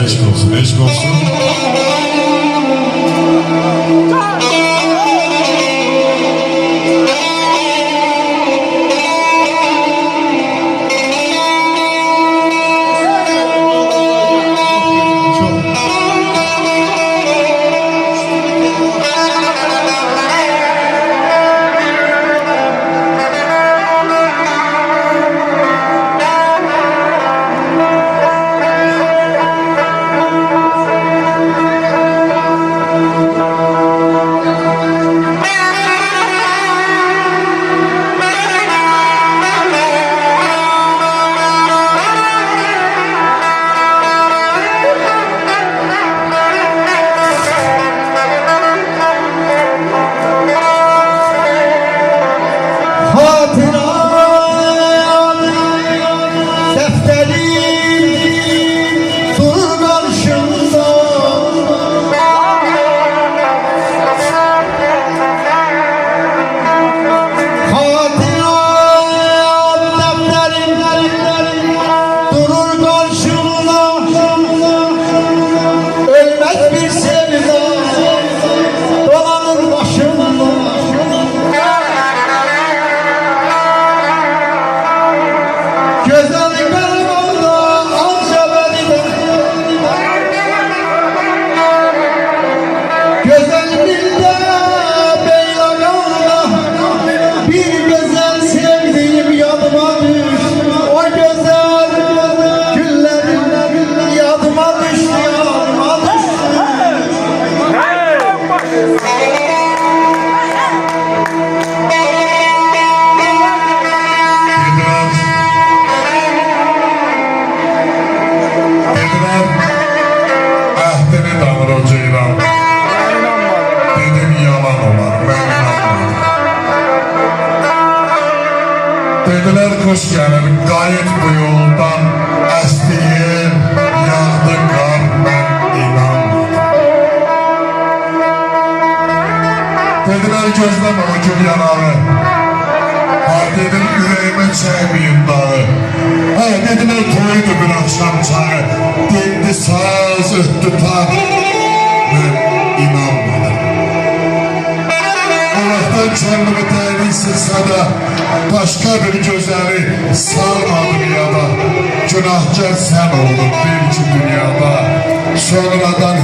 Eşk olsun, eşk olsun. Dediler kış gelir, gayet bu yoldan estiğin, yağdı kar, ben inanmadım. Dediler gözleme o gül yanağı, ha dedim yüreğime çekmeyin dağı. Ha dediler toydu bir akşam çağı, dindi saz, öttü tar, ben inanmadım. Allah'tan kendimi değilsinse de başka bir gözleri sarmadım ya da günahkar sen oldun bir iki dünyada. Sonradan